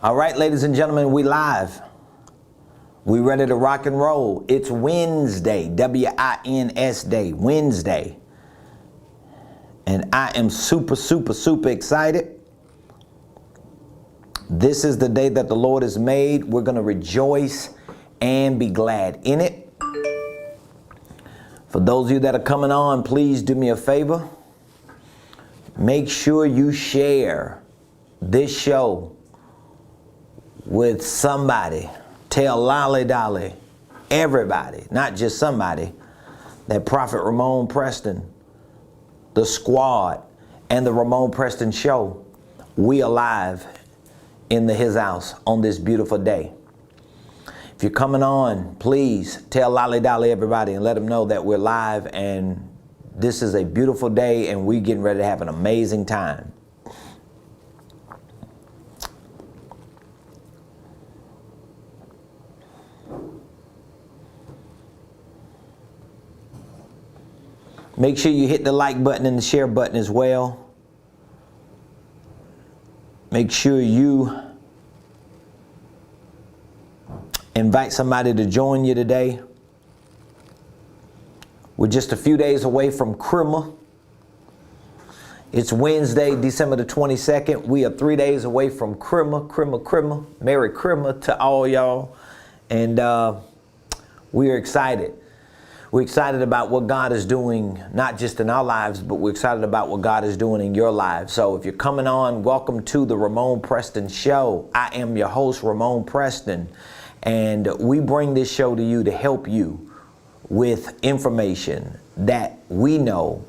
All right, ladies and gentlemen, we live. We ready to rock and roll. It's Wednesday, W-I-N-S day, Wednesday. And I am super excited. This is the day that the Lord has made. We're going to rejoice and be glad in it. For those of you that are coming on, please do me a favor. Make sure you share this show with somebody. Tell Lolly Dolly, everybody, not just somebody, that Prophet Ramon Preston, the squad, and the Ramon Preston show, we are live in his house on this beautiful day. If you're coming on, please tell Lolly Dolly, everybody, and let them know that we're live and this is a beautiful day and we're getting ready to have an amazing time. Make sure you hit the like button and the share button as well. Make sure you invite somebody to join you today. We're just a few days away from Christmas. It's Wednesday, December the 22nd. We are 3 days away from Christmas. Merry Christmas to all y'all. And we are excited. We're excited about what God is doing, not just in our lives, but we're excited about what God is doing in your lives. So if you're coming on, welcome to the Ramon Preston Show. I am your host, Ramon Preston, and we bring this show to you to help you with information that we know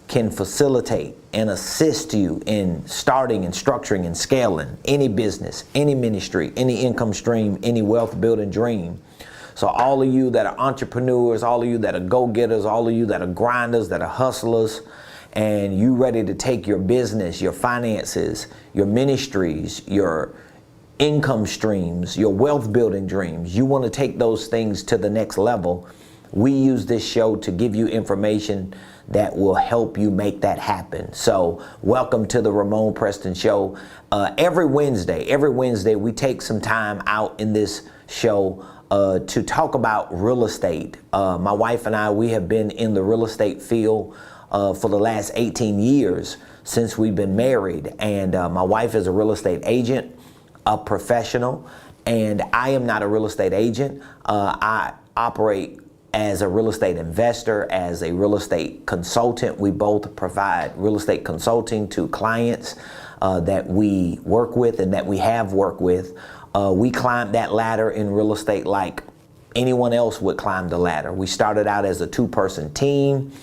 can facilitate and assist you in starting and structuring and scaling any business, any ministry, any income stream, any wealth building dream. So all of you that are entrepreneurs, all of you that are go-getters, all of you that are grinders, that are hustlers, and you ready to take your business, your finances, your ministries, your income streams, your wealth building dreams, you want to take those things to the next level, we use this show to give you information that will help you make that happen. So welcome to the Ramon Preston Show. Every Wednesday we take some time out in this show to talk about real estate. My wife and I, we have been in the real estate field for the last 18 years since we've been married. And my wife is a real estate agent, a professional, and I am not a real estate agent. I operate as a real estate investor, as a real estate consultant. We both provide real estate consulting to clients that we work with and that we have worked with. We climbed that ladder in real estate like anyone else would climb the ladder. We started out as a two-person team.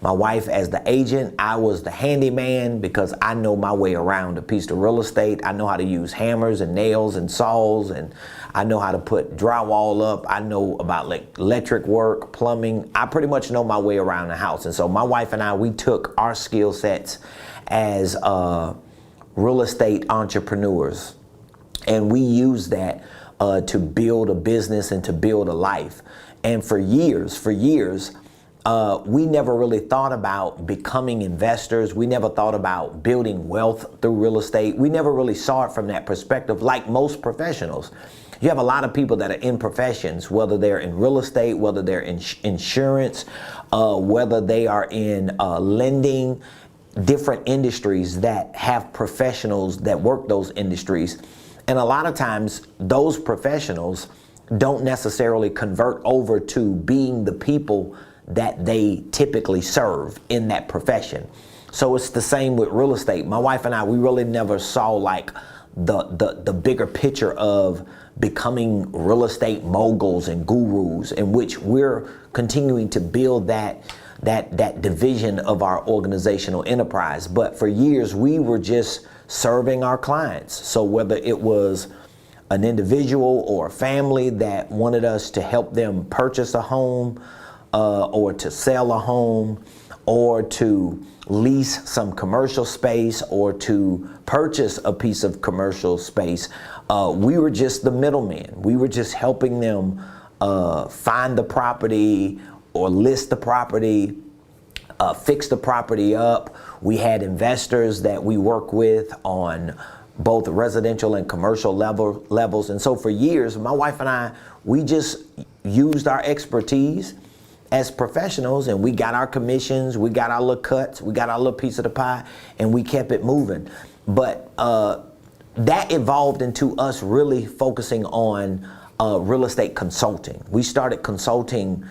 My wife as the agent, I was the handyman because I know my way around a piece of real estate. I know how to use hammers and nails and saws, and I know how to put drywall up. I know about electric work, plumbing. I pretty much know my way around the house. And so my wife and I, we took our skill sets as real estate entrepreneurs. And we use that to build a business and to build a life. And for years, we never really thought about becoming investors. We never thought about building wealth through real estate. We never really saw it from that perspective like most professionals. You have a lot of people that are in professions, whether they're in real estate, whether they're in insurance, whether they are in lending, different industries that have professionals that work those industries. And a lot of times those professionals don't necessarily convert over to being the people that they typically serve in that profession. So it's the same with real estate. My wife and I, we really never saw like the bigger picture of becoming real estate moguls and gurus, in which we're continuing to build that division of our organizational enterprise. But for years, we were just serving our clients. So whether it was an individual or a family that wanted us to help them purchase a home or to sell a home or to lease some commercial space or to purchase a piece of commercial space, we were just the middleman. We were just helping them find the property or list the property, fix the property up. We had investors that we work with on both residential and commercial levels. And so for years, my wife and I, we just used our expertise as professionals, and we got our commissions, we got our little cuts, we got our little piece of the pie, and we kept it moving. But that evolved into us really focusing on real estate consulting. We started consulting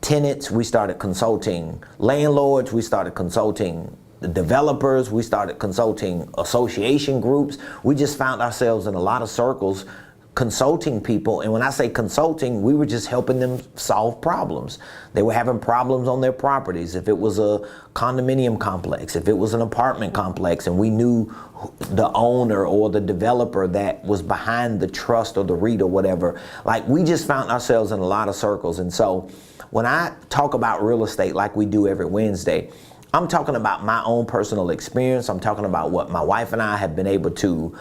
tenants, we started consulting landlords, we started consulting the developers, we started consulting association groups. We just found ourselves in a lot of circles consulting people. And when I say consulting, we were just helping them solve problems. They were having problems on their properties. If it was a condominium complex, if it was an apartment complex, and we knew the owner or the developer that was behind the trust or the REIT or whatever, like, we just found ourselves in a lot of circles. And so when I talk about real estate like we do every Wednesday, I'm talking about my own personal experience. I'm talking about what my wife and I have been able to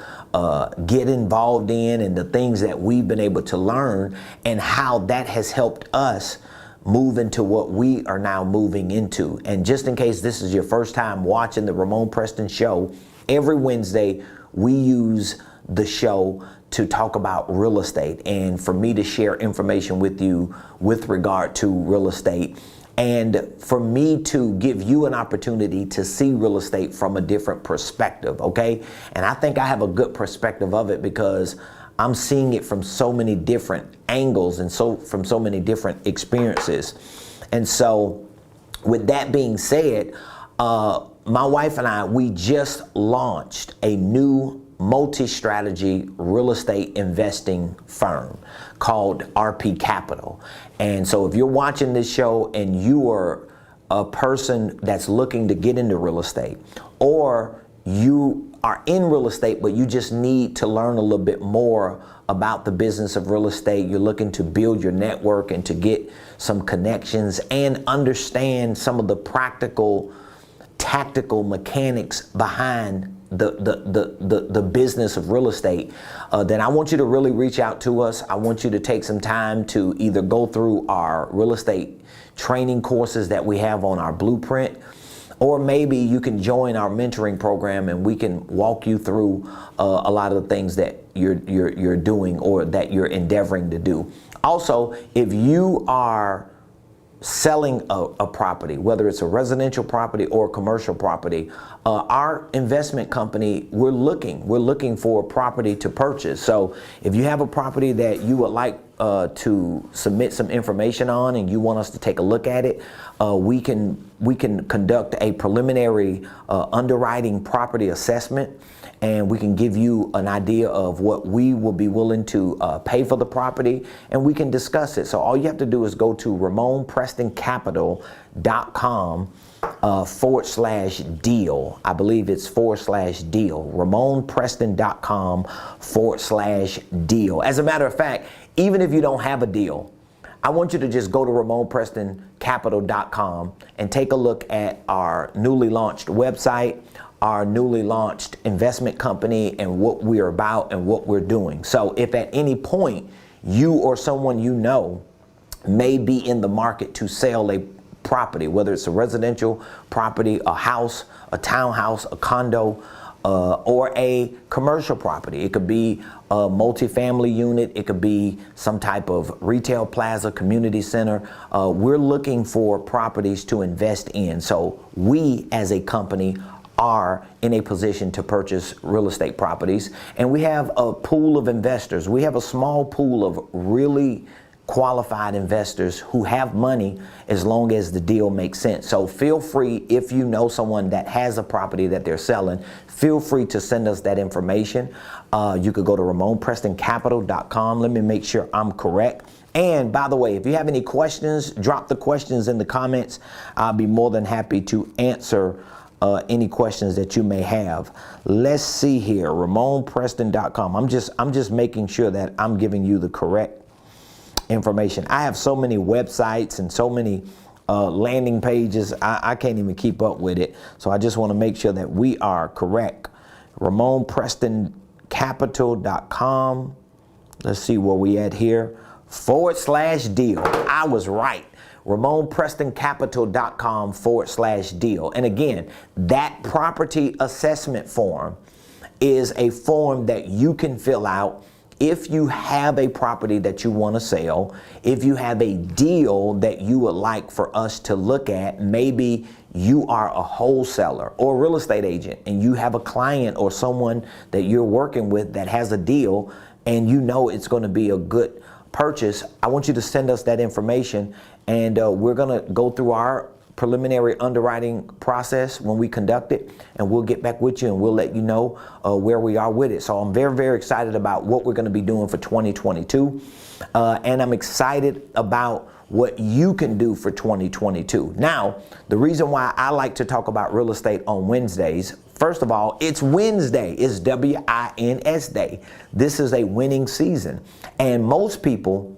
get involved in, and the things that we've been able to learn, and how that has helped us move into what we are now moving into. And just in case this is your first time watching the Ramon Preston Show, every Wednesday we use the show to talk about real estate, and for me to share information with you with regard to real estate, and for me to give you an opportunity to see real estate from a different perspective, okay? And I think I have a good perspective of it because I'm seeing it from so many different angles and from so many different experiences. And so with that being said, my wife and I, we just launched a new multi-strategy real estate investing firm called RP Capital. And so if you're watching this show and you are a person that's looking to get into real estate, or you are in real estate but you just need to learn a little bit more about the business of real estate, you're looking to build your network and to get some connections and understand some of the practical, tactical mechanics behind the business of real estate, then I want you to really reach out to us. I want you to take some time to either go through our real estate training courses that we have on our blueprint, or maybe you can join our mentoring program and we can walk you through a lot of the things that you're doing or that you're endeavoring to do. Also, if you are selling a property, whether it's a residential property or a commercial property, our investment company, we're looking for a property to purchase. So if you have a property that you would like to submit some information on and you want us to take a look at it, we can conduct a preliminary underwriting property assessment, and we can give you an idea of what we will be willing to pay for the property, and we can discuss it. So all you have to do is go to RamonPrestonCapital.com /deal. I believe it's /deal. RamonPreston.com /deal. As a matter of fact, even if you don't have a deal, I want you to just go to RamonPrestonCapital.com and take a look at our newly launched website, our newly launched investment company, and what we're about and what we're doing. So if at any point you or someone you know may be in the market to sell a property, whether it's a residential property, a house, a townhouse, a condo, or a commercial property. It could be a multifamily unit. It could be some type of retail plaza, community center. We're looking for properties to invest in. So we as a company are in a position to purchase real estate properties. And we have a pool of investors. We have a small pool of really qualified investors who have money as long as the deal makes sense. So feel free, if you know someone that has a property that they're selling, feel free to send us that information. You could go to RamonPrestonCapital.com. Let me make sure I'm correct. And by the way, if you have any questions, drop the questions in the comments. I'll be more than happy to answer any questions that you may have. Let's see here, RamonPreston.com. I'm just making sure that I'm giving you the correct information. I have so many websites and so many landing pages, I can't even keep up with it. So I just want to make sure that we are correct. RamonPrestonCapital.com. Let's see where we at here. /deal. I was right. RamonPrestonCapital.com /deal. And again, that property assessment form is a form that you can fill out if you have a property that you want to sell, if you have a deal that you would like for us to look at. Maybe you are a wholesaler or a real estate agent and you have a client or someone that you're working with that has a deal and you know it's going to be a good purchase. I want you to send us that information, and we're going to go through our preliminary underwriting process when we conduct it, and we'll get back with you and we'll let you know where we are with it. So I'm very, very excited about what we're going to be doing for 2022, and I'm excited about what you can do for 2022. Now, the reason why I like to talk about real estate on Wednesdays, first of all, it's Wednesday. It's WINS Day. This is a winning season, and most people,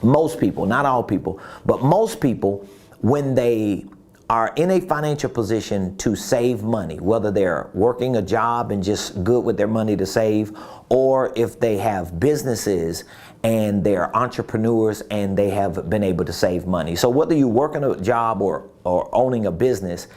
not all people, but most people, when they are in a financial position to save money, whether they're working a job and just good with their money to save, or if they have businesses and they're entrepreneurs and they have been able to save money. So whether you're working a job or owning a business,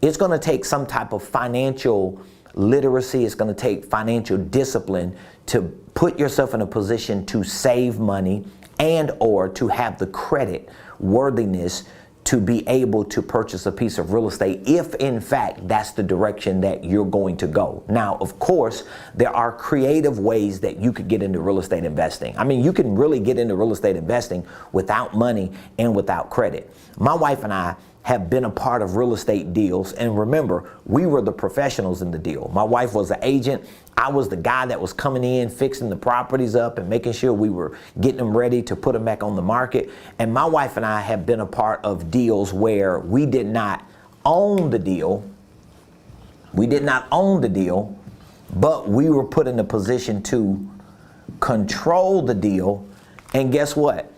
it's going to take some type of financial literacy. It's going to take financial discipline to put yourself in a position to save money and or to have the credit worthiness to be able to purchase a piece of real estate if in fact that's the direction that you're going to go. Now, of course, there are creative ways that you could get into real estate investing. I mean, you can really get into real estate investing without money and without credit. My wife and I have been a part of real estate deals, and remember, we were the professionals in the deal. My wife was the agent. I was the guy that was coming in, fixing the properties up and making sure we were getting them ready to put them back on the market. And my wife and I have been a part of deals where we did not own the deal. We did not own the deal, but we were put in a position to control the deal. And guess what?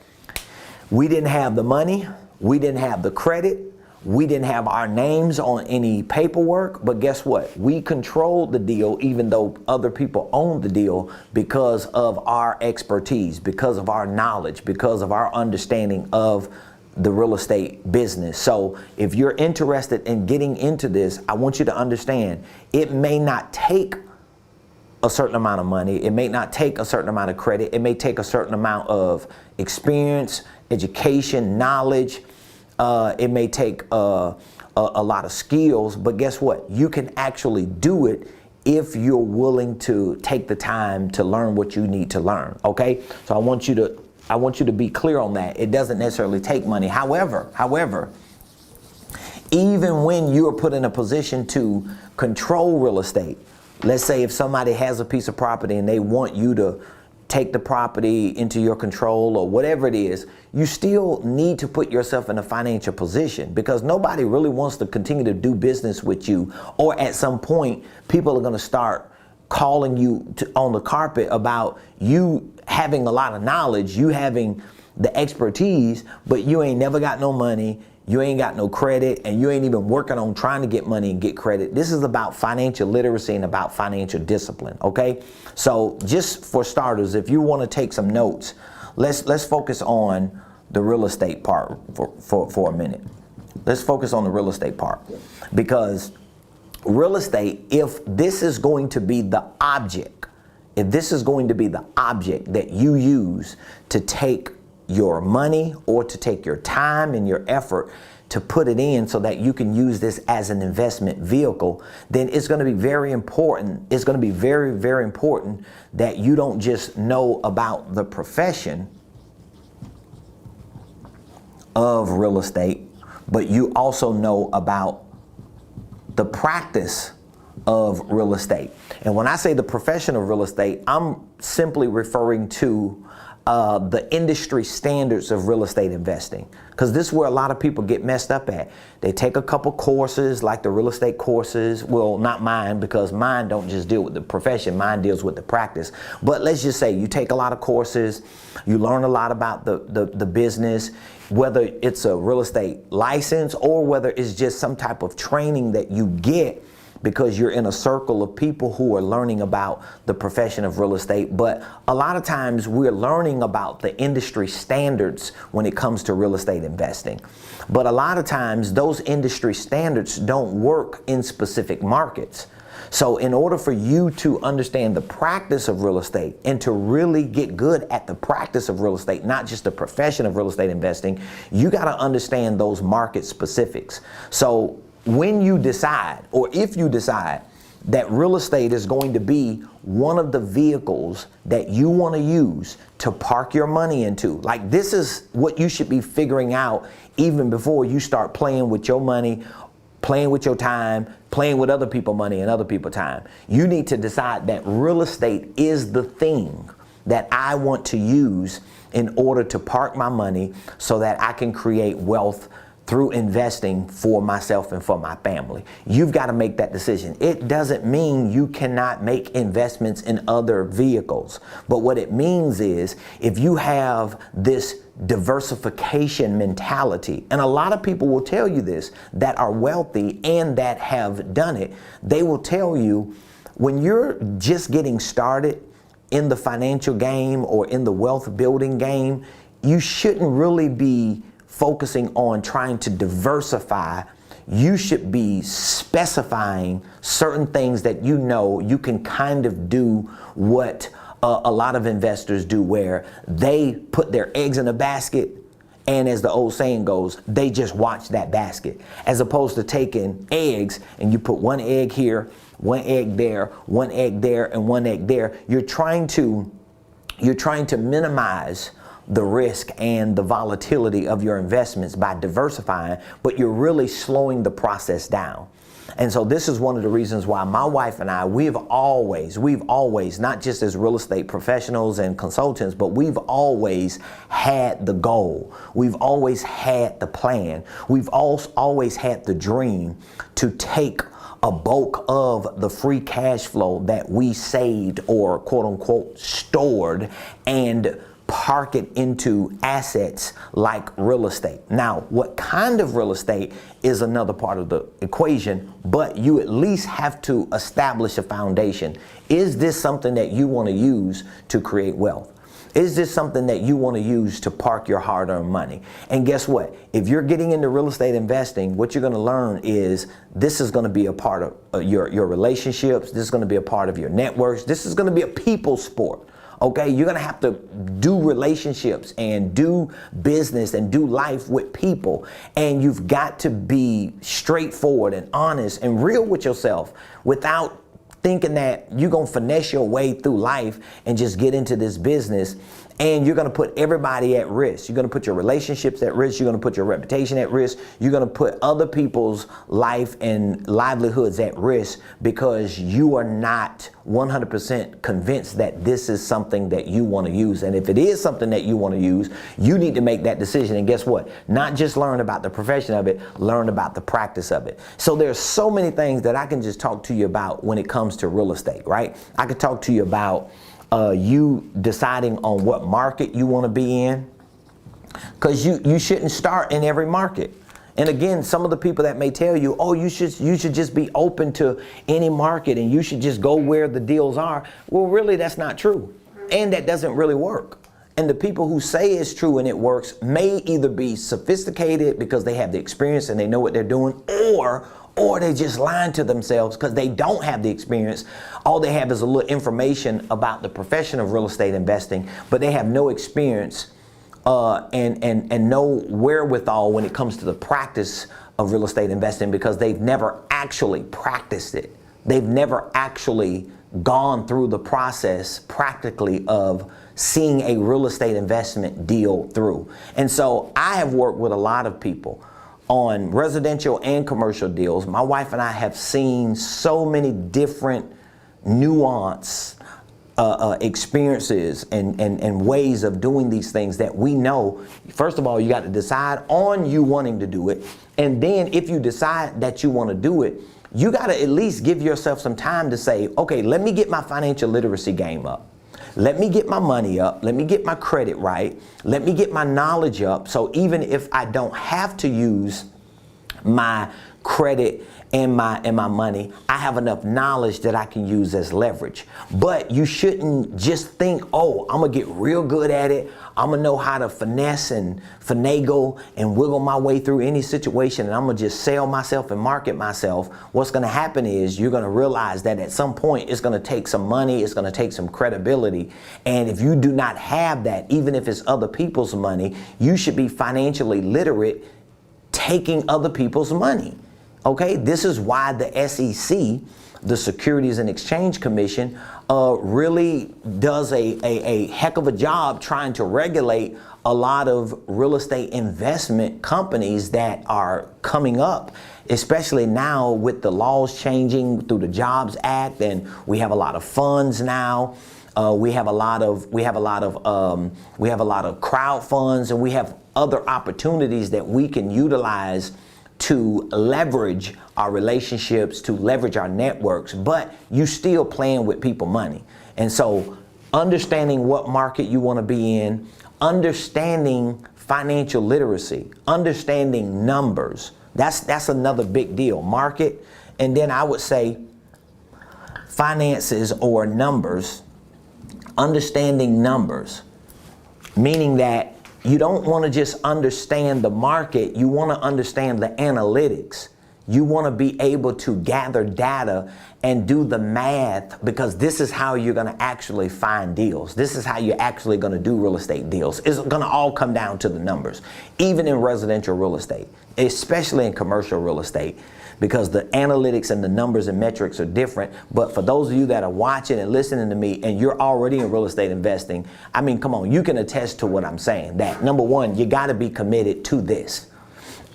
We didn't have the money. We didn't have the credit. We didn't have our names on any paperwork, but guess what? We controlled the deal even though other people owned the deal because of our expertise, because of our knowledge, because of our understanding of the real estate business. So if you're interested in getting into this, I want you to understand it may not take a certain amount of money. It may not take a certain amount of credit. It may take a certain amount of experience, education, knowledge. It may take a lot of skills, but guess what? You can actually do it if you're willing to take the time to learn what you need to learn. Okay? So I want you to be clear on that. It doesn't necessarily take money. However, even when you're put in a position to control real estate, let's say if somebody has a piece of property and they want you to take the property into your control or whatever it is, you still need to put yourself in a financial position, because nobody really wants to continue to do business with you. Or at some point, people are going to start calling you on the carpet about you having a lot of knowledge, you having the expertise, but you ain't never got no money. You ain't got no credit, and you ain't even working on trying to get money and get credit. This is about financial literacy and about financial discipline, okay? So just for starters, if you want to take some notes, let's focus on the real estate part for a minute. Let's focus on the real estate part, because real estate, if this is going to be the object, that you use to take your money or to take your time and your effort to put it in so that you can use this as an investment vehicle, then it's going to be very important. It's going to be very, very important that you don't just know about the profession of real estate, but you also know about the practice of real estate. And when I say the profession of real estate, I'm simply referring to the industry standards of real estate investing, because this is where a lot of people get messed up at. They take a couple courses like the real estate courses. Well, not mine, because mine don't just deal with the profession, mine deals with the practice. But let's just say you take a lot of courses, you learn a lot about the business, whether it's a real estate license or whether it's just some type of training that you get because you're in a circle of people who are learning about the profession of real estate. But a lot of times we're learning about the industry standards when it comes to real estate investing. But a lot of times those industry standards don't work in specific markets. So in order for you to understand the practice of real estate and to really get good at the practice of real estate, not just the profession of real estate investing, you got to understand those market specifics. So when you decide, or if you decide that real estate is going to be one of the vehicles that you want to use to park your money into, like this is what you should be figuring out even before you start playing with your money, playing with your time, playing with other people's money and other people's time. You need to decide that real estate is the thing that I want to use in order to park my money so that I can create wealth through investing for myself and for my family. You've got to make that decision. It doesn't mean you cannot make investments in other vehicles. But what it means is if you have this diversification mentality, and a lot of people will tell you this that are wealthy and that have done it, they will tell you when you're just getting started in the financial game or in the wealth building game, you shouldn't really be focusing on trying to diversify. You should be specifying certain things that you know you can kind of do what a lot of investors do, where they put their eggs in a basket, and as the old saying goes, they just watch that basket, as opposed to taking eggs and you put one egg here, one egg there, one egg there, and one egg there. You're trying to minimize the risk and the volatility of your investments by diversifying, but you're really slowing the process down. And so this is one of the reasons why my wife and I, we've always, not just as real estate professionals and consultants, but we've always had the goal. We've always had the plan. We've always had the dream to take a bulk of the free cash flow that we saved or quote unquote stored and park it into assets like real estate. Now, what kind of real estate is another part of the equation, but you at least have to establish a foundation. Is this something that you want to use to create wealth? Is this something that you want to use to park your hard-earned money? And guess what? If you're getting into real estate investing, what you're going to learn is this is going to be a part of your relationships. This is going to be a part of your networks. This is going to be a people sport. Okay, you're gonna have to do relationships and do business and do life with people. And you've got to be straightforward and honest and real with yourself without thinking that you're gonna finesse your way through life and just get into this business. And you're gonna put everybody at risk. You're gonna put your relationships at risk. You're gonna put your reputation at risk. You're gonna put other people's life and livelihoods at risk because you are not 100% convinced that this is something that you wanna use. And if it is something that you wanna use, you need to make that decision. And guess what? Not just learn about the profession of it, learn about the practice of it. So there's so many things that I can just talk to you about when it comes to real estate, right? I could talk to you about you deciding on what market you want to be in, because you shouldn't start in every market. And again, some of the people that may tell you, oh, you should just be open to any market and you should just go where the deals are. Well, really, that's not true. And that doesn't really work. And the people who say it's true and it works may either be sophisticated because they have the experience and they know what they're doing, or they just lying to themselves because they don't have the experience. All they have is a little information about the profession of real estate investing, but they have no experience and no wherewithal when it comes to the practice of real estate investing because they've never actually practiced it. They've never actually gone through the process practically of seeing a real estate investment deal through. And so I have worked with a lot of people on residential and commercial deals. My wife and I have seen so many different nuance experiences and ways of doing these things that we know, first of all, you got to decide on you wanting to do it. And then if you decide that you want to do it, you got to at least give yourself some time to say, okay, let me get my financial literacy game up. Let me get my money up. Let me get my credit right. Let me get my knowledge up. So even if I don't have to use my credit and my money. I have enough knowledge that I can use as leverage. But you shouldn't just think, oh, I'm gonna get real good at it. I'm gonna know how to finesse and finagle and wiggle my way through any situation, and I'm gonna just sell myself and market myself. What's gonna happen is you're gonna realize that at some point it's gonna take some money, it's gonna take some credibility. And if you do not have that, even if it's other people's money, you should be financially literate taking other people's money. Okay, this is why the SEC, the Securities and Exchange Commission, really does a heck of a job trying to regulate a lot of real estate investment companies that are coming up, especially now with the laws changing through the Jobs Act, and we have a lot of funds now. We have a lot of crowd funds, and we have other opportunities that we can utilize to leverage our relationships, to leverage our networks, but you still playing with people money. And so understanding what market you want to be in, understanding financial literacy, understanding numbers, that's another big deal. Market, and then I would say finances or numbers, understanding numbers, meaning that you don't want to just understand the market, you want to understand the analytics. You want to be able to gather data and do the math, because this is how you're going to actually find deals. This is how you're actually going to do real estate deals. It's going to all come down to the numbers, even in residential real estate, especially in commercial real estate, because the analytics and the numbers and metrics are different. But for those of you that are watching and listening to me and you're already in real estate investing, I mean, come on, you can attest to what I'm saying. That number one, you got to be committed to this.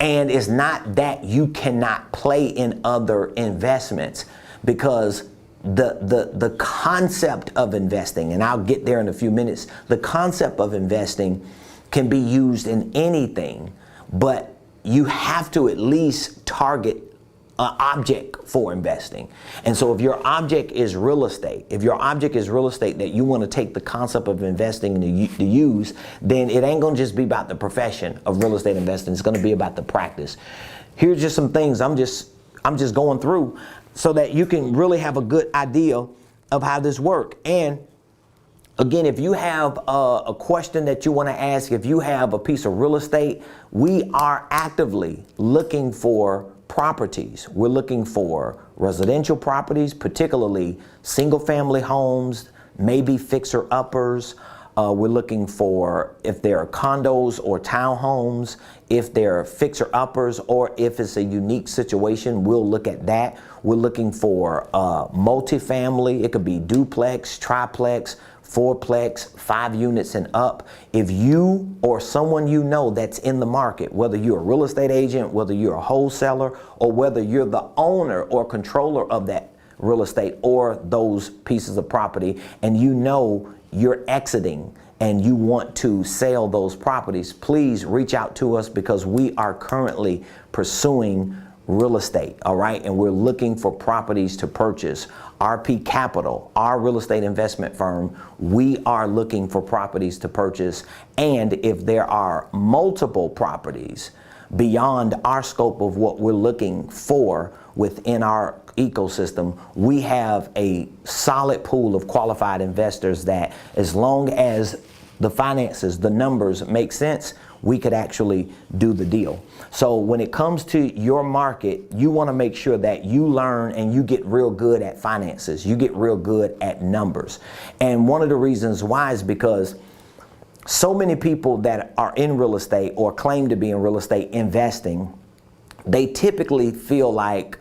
And it's not that you cannot play in other investments, because the concept of investing, and I'll get there in a few minutes, the concept of investing can be used in anything, but you have to at least target an object for investing. And so if your object is real estate, that you want to take the concept of investing to use, then it ain't going to just be about the profession of real estate investing. It's going to be about the practice. Here's just some things I'm just going through so that you can really have a good idea of how this works. And again, if you have a question that you want to ask, if you have a piece of real estate, we are actively looking for properties. We're looking for residential properties, particularly single family homes, maybe fixer uppers. We're looking for if there are condos or townhomes, if they're fixer uppers, or if it's a unique situation, we'll look at that. We're looking for multifamily. It could be duplex, triplex, fourplex, 5 units and up. If you or someone you know that's in the market, whether you're a real estate agent, whether you're a wholesaler, or whether you're the owner or controller of that real estate or those pieces of property, and you know you're exiting and you want to sell those properties, please reach out to us, because we are currently pursuing real estate, all right? And we're looking for properties to purchase. RP Capital, our real estate investment firm, we are looking for properties to purchase. And if there are multiple properties beyond our scope of what we're looking for within our ecosystem, we have a solid pool of qualified investors that, as long as the finances, the numbers make sense, we could actually do the deal. So when it comes to your market, you want to make sure that you learn and you get real good at finances. You get real good at numbers. And one of the reasons why is because so many people that are in real estate or claim to be in real estate investing, they typically feel like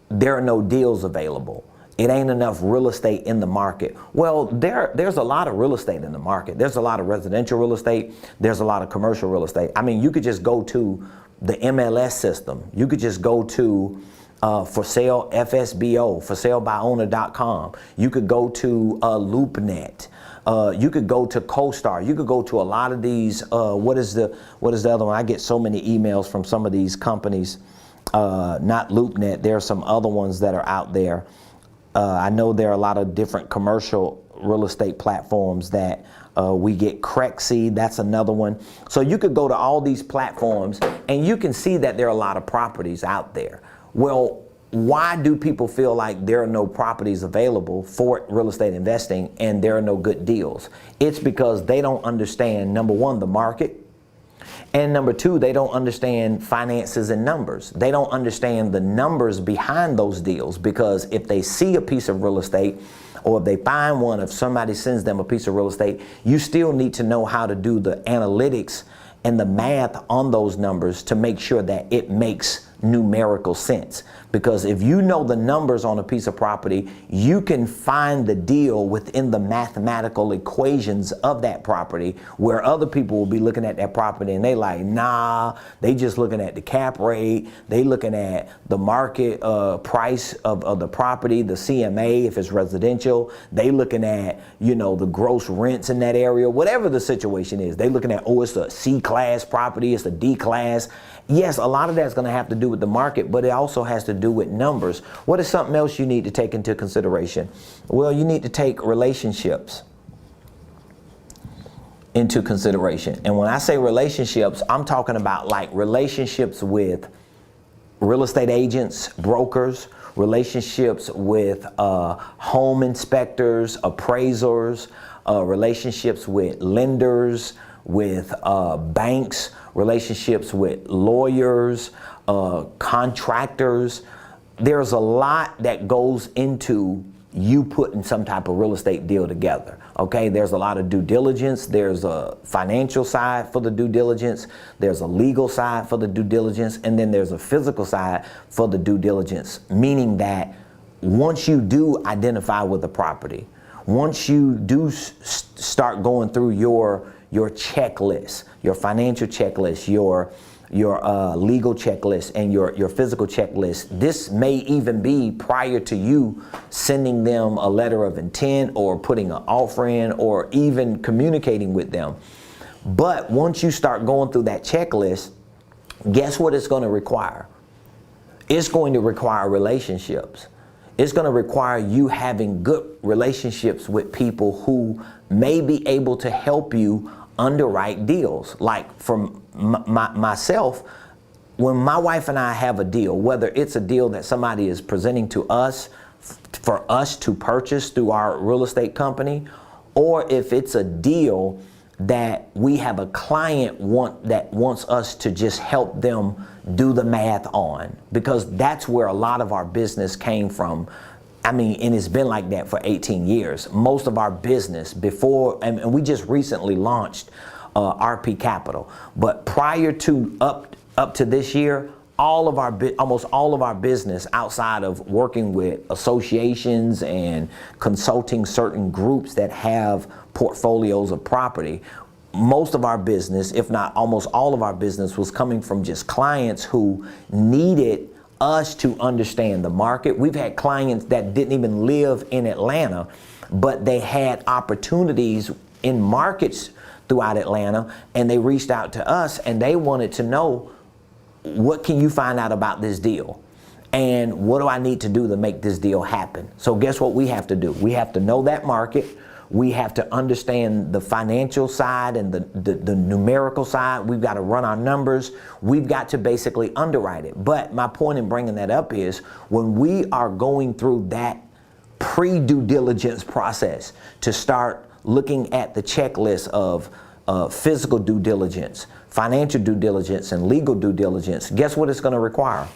there are no deals available. It ain't enough real estate in the market. Well, there's a lot of real estate in the market. There's a lot of residential real estate. There's a lot of commercial real estate. I mean, you could just go to the MLS system. You could just go to for sale FSBO, for sale by owner.com. You could go to LoopNet. You could go to CoStar. You could go to a lot of these. What is the other one? I get so many emails from some of these companies. Not LoopNet. There are some other ones that are out there. I know there are a lot of different commercial real estate platforms that we get. Crexy, that's another one. So you could go to all these platforms and you can see that there are a lot of properties out there. Well, why do people feel like there are no properties available for real estate investing and there are no good deals? It's because they don't understand, number one, the market. And number two, they don't understand finances and numbers. They don't understand the numbers behind those deals, because if they see a piece of real estate, or if they find one, if somebody sends them a piece of real estate, you still need to know how to do the analytics and the math on those numbers to make sure that it makes numerical sense. Because if you know the numbers on a piece of property, you can find the deal within the mathematical equations of that property, where other people will be looking at that property and they like, nah, they just looking at the cap rate, they looking at the market price of the property, the CMA if it's residential, they looking at, you know, the gross rents in that area, whatever the situation is. They looking at, oh, it's a C-class property, it's a D-class. Yes, a lot of that's going to have to do with the market, but it also has to do with numbers. What is something else you need to take into consideration? Well, you need to take relationships into consideration. And when I say relationships, I'm talking about like relationships with real estate agents, brokers, relationships with home inspectors, appraisers, relationships with lenders, with banks, relationships with lawyers, contractors. There's a lot that goes into you putting some type of real estate deal together. Okay, there's a lot of due diligence. There's a financial side for the due diligence. There's a legal side for the due diligence. And then there's a physical side for the due diligence, meaning that once you do identify with the property, once you do start going through your checklist, your financial checklist, your legal checklist, and your physical checklist. This may even be prior to you sending them a letter of intent or putting an offer in or even communicating with them. But once you start going through that checklist, guess what it's going to require? It's going to require relationships. It's going to require you having good relationships with people who may be able to help you underwrite deals. Like for myself, when my wife and I have a deal, whether it's a deal that somebody is presenting to us for us to purchase through our real estate company, or if it's a deal that we have a client that wants us to just help them do the math on, because that's where a lot of our business came from. I mean, and it's been like that for 18 years. Most of our business before, and we just recently launched RP Capital, but prior to up to this year, almost all of our business outside of working with associations and consulting certain groups that have portfolios of property, most of our business, if not almost all of our business, was coming from just clients who needed us to understand the market. We've had clients that didn't even live in Atlanta, but they had opportunities in markets throughout Atlanta, and they reached out to us and they wanted to know, what can you find out about this deal? And what do I need to do to make this deal happen? So guess what we have to do? We have to know that market. We have to understand the financial side and the numerical side. We've got to run our numbers. We've got to basically underwrite it. But my point in bringing that up is when we are going through that pre-due diligence process to start looking at the checklist of physical due diligence, financial due diligence, and legal due diligence, guess what it's going to require?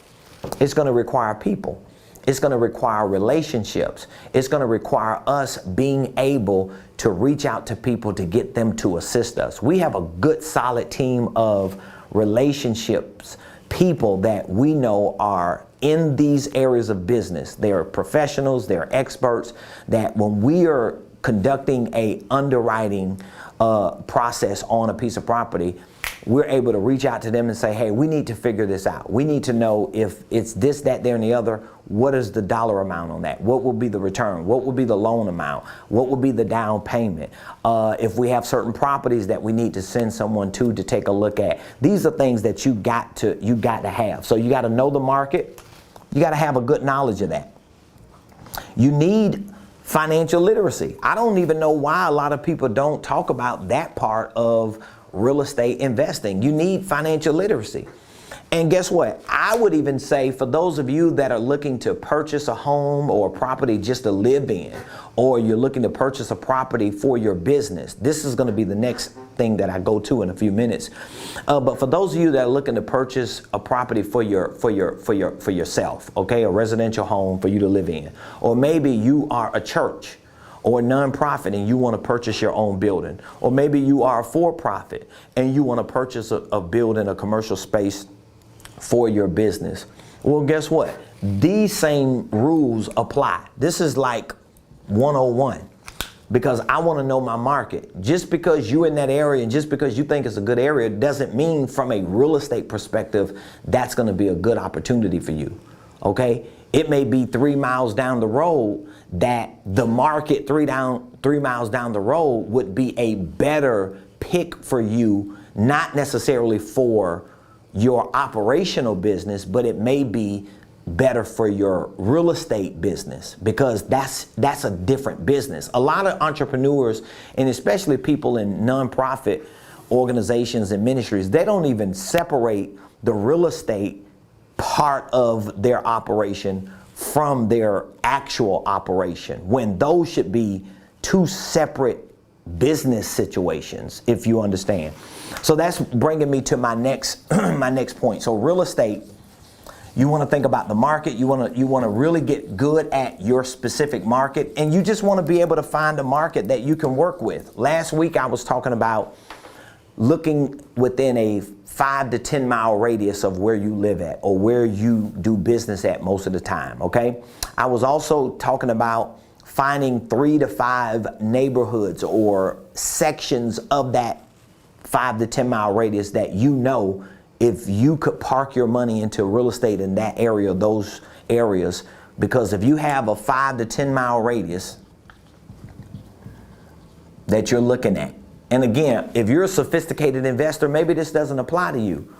It's going to require people. It's going to require relationships. It's going to require us being able to reach out to people to get them to assist us. We have a good, solid team of relationships, people that we know are in these areas of business. They're professionals, they're experts, that when we are conducting a underwriting process on a piece of property, we're able to reach out to them and say, hey, we need to figure this out. We need to know if it's this, that, there, and the other. What is the dollar amount on that? What will be the return? What will be the loan amount? What will be the down payment? If we have certain properties that we need to send someone to take a look at. These are things that you got to have. So you got to know the market. You got to have a good knowledge of that. You need financial literacy. I don't even know why a lot of people don't talk about that part of real estate investing. You need financial literacy. And guess what? I would even say for those of you that are looking to purchase a home or a property just to live in, or you're looking to purchase a property for your business, this is going to be the next thing that I go to in a few minutes. But for those of you that are looking to purchase a property for yourself, okay, a residential home for you to live in, or maybe you are a church or a nonprofit and you want to purchase your own building, or maybe you are a for-profit and you want to purchase a building, a commercial space for your business. Well, guess what? These same rules apply. This is like 101, because I want to know my market. Just because you're in that area and just because you think it's a good area doesn't mean from a real estate perspective that's going to be a good opportunity for you. Okay? It may be 3 miles down the road that the market 3 miles down the road would be a better pick for you, not necessarily for your operational business, but it may be better for your real estate business, because that's a different business. A lot of entrepreneurs, and especially people in nonprofit organizations and ministries, they don't even separate the real estate part of their operation from their actual operation, when those should be two separate business situations, if you understand. So that's bringing me to my next my next point. So real estate, you want to think about the market. You want to really get good at your specific market, and you just want to be able to find a market that you can work with. Last week I was talking about looking within a 5 to 10 mile radius of where you live at or where you do business at most of the time. Okay. I was also talking about finding 3 to 5 neighborhoods or sections of that 5 to 10 mile radius that you know, if you could park your money into real estate in that area, those areas, because if you have a 5 to 10 mile radius that you're looking at, and again, if you're a sophisticated investor, maybe this doesn't apply to you,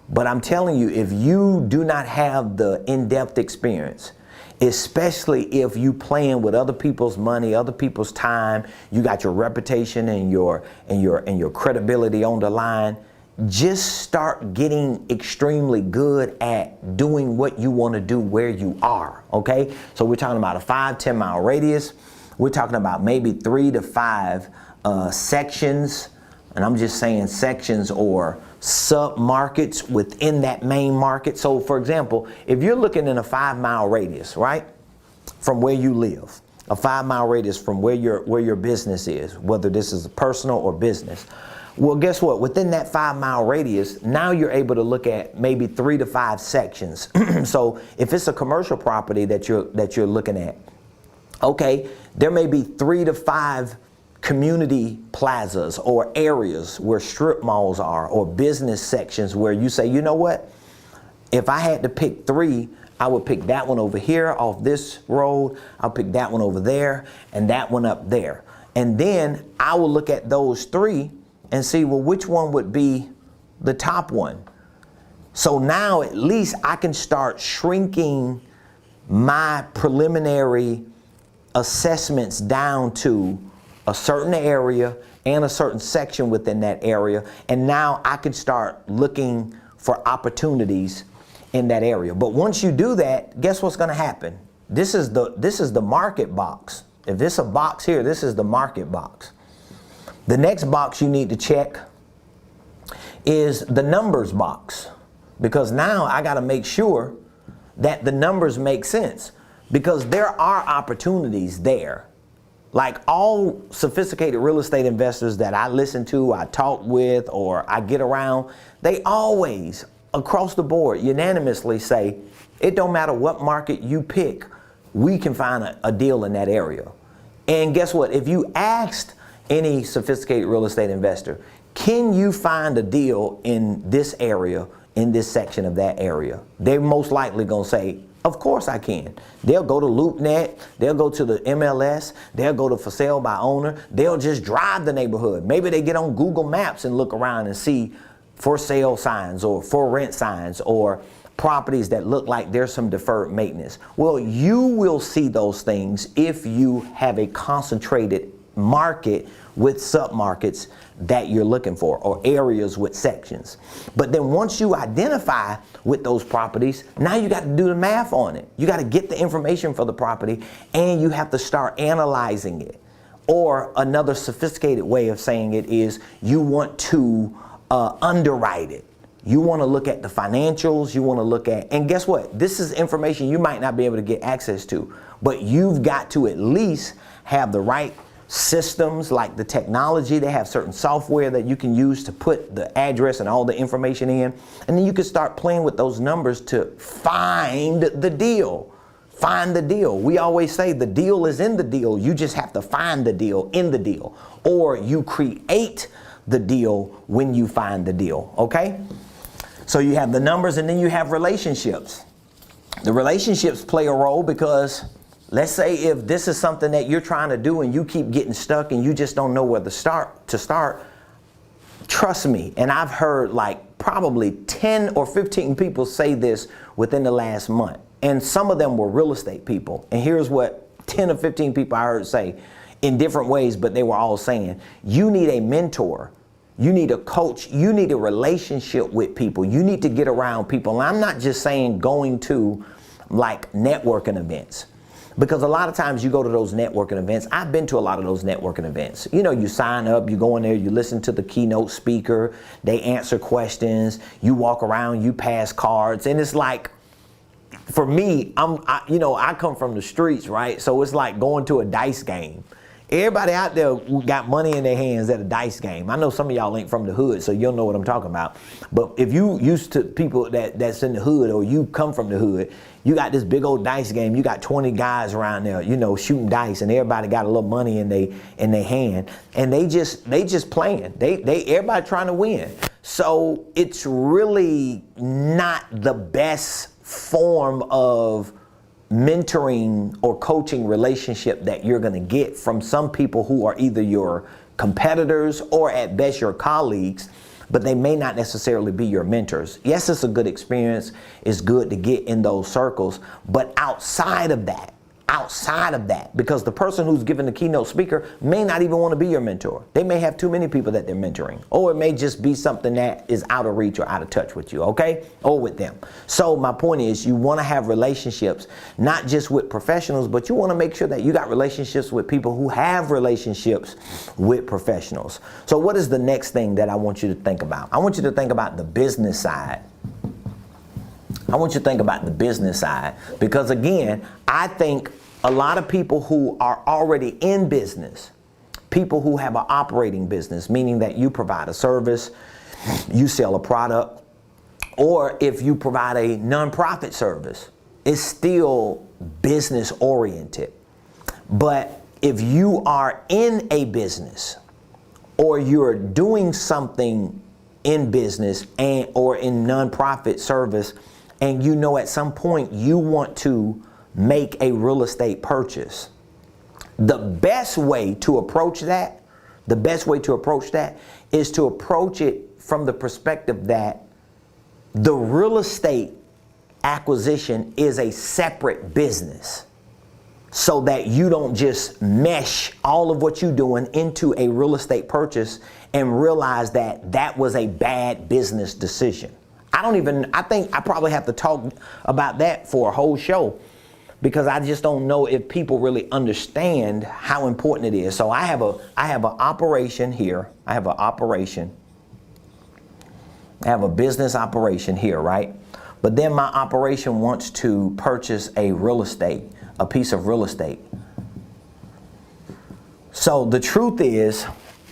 but I'm telling you, if you do not have the in-depth experience, especially if you playing with other people's money, other people's time, you got your reputation and your credibility on the line, just start getting extremely good at doing what you want to do where you are. Okay, so we're talking about a 5-10 mile radius. We're talking about maybe 3 to 5 sections, and I'm just saying sections or sub markets within that main market. So for example, if you're looking in a 5 mile radius, right, from where you live, a 5 mile radius from where your business is, whether this is personal or business, well, guess what? Within that 5 mile radius, now you're able to look at maybe 3 to 5 sections. So if it's a commercial property that you're looking at, okay, there may be 3 to 5 community plazas or areas where strip malls are, or business sections where you say, you know what, if I had to pick 3, I would pick that one over here off this road, I'll pick that one over there, and that one up there. And then I will look at those 3 and see, well, which one would be the top one. So now at least I can start shrinking my preliminary assessments down to a certain area and a certain section within that area, and now I can start looking for opportunities in that area. But once you do that, guess what's going to happen? This is the market box. If this is a box here, this is the market box. The next box you need to check is the numbers box, because now I got to make sure that the numbers make sense, because there are opportunities there. Like all sophisticated real estate investors that I listen to, I talk with, or I get around, they always, across the board, unanimously say, it don't matter what market you pick, we can find a deal in that area. And guess what? If you asked any sophisticated real estate investor, can you find a deal in this area, in this section of that area? They're most likely going to say, of course I can. They'll go to LoopNet, they'll go to the MLS, they'll go to for sale by owner, they'll just drive the neighborhood. Maybe they get on Google Maps and look around and see for sale signs or for rent signs or properties that look like there's some deferred maintenance. Well, you will see those things if you have a concentrated market with submarkets that you're looking for, or areas with sections. But then once you identify with those properties, now you got to do the math on it. You got to get the information for the property, and you have to start analyzing it. Or another sophisticated way of saying it is you want to underwrite it. You want to look at the financials, you want to look at, and guess what? This is information you might not be able to get access to, but you've got to at least have the right systems, like the technology. They have certain software that you can use to put the address and all the information in, and then you can start playing with those numbers to find the deal. Find the deal. We always say the deal is in the deal. You just have to find the deal in the deal, or you create the deal when you find the deal. Okay? So you have the numbers, and then you have relationships. The relationships play a role because let's say if this is something that you're trying to do and you keep getting stuck and you just don't know where to start, trust me, and I've heard like probably 10 or 15 people say this within the last month. And some of them were real estate people. And here's what 10 or 15 people I heard say in different ways, but they were all saying, you need a mentor. You need a coach. You need a relationship with people. You need to get around people. And I'm not just saying going to like networking events, because a lot of times you go to those networking events. I've been to a lot of those networking events. You know, you sign up, you go in there, you listen to the keynote speaker, they answer questions, you walk around, you pass cards, and it's like, for me, I come from the streets, right? So it's like going to a dice game. Everybody out there got money in their hands at a dice game. I know some of y'all ain't from the hood, so you'll know what I'm talking about. But if you used to people that's in the hood, or you come from the hood, you got this big old dice game. You got 20 guys around there, shooting dice, and everybody got a little money in their hand, and they just playing. Everybody trying to win. So it's really not the best form of mentoring or coaching relationship that you're going to get from some people who are either your competitors or at best your colleagues, but they may not necessarily be your mentors. Yes, it's a good experience. It's good to get in those circles, but outside of that, because the person who's giving the keynote speaker may not even want to be your mentor. They may have too many people that they're mentoring, or it may just be something that is out of reach or out of touch with you, okay? Or with them. So my point is, you want to have relationships, not just with professionals, but you want to make sure that you got relationships with people who have relationships with professionals. So what is the next thing that I want you to think about? I want you to think about the business side. I want you to think about the business side, because again, I think a lot of people who are already in business, people who have an operating business, meaning that you provide a service, you sell a product, or if you provide a nonprofit service, it's still business oriented. But if you are in a business, or you're doing something in business or in nonprofit service, and at some point you want to make a real estate purchase, the best way to approach that is to approach it from the perspective that the real estate acquisition is a separate business, so that you don't just mesh all of what you're doing into a real estate purchase and realize that that was a bad business decision. I think I probably have to talk about that for a whole show, because I just don't know if people really understand how important it is. So I have an operation here. I have a business operation here, right? But then my operation wants to purchase a piece of real estate. So the truth is,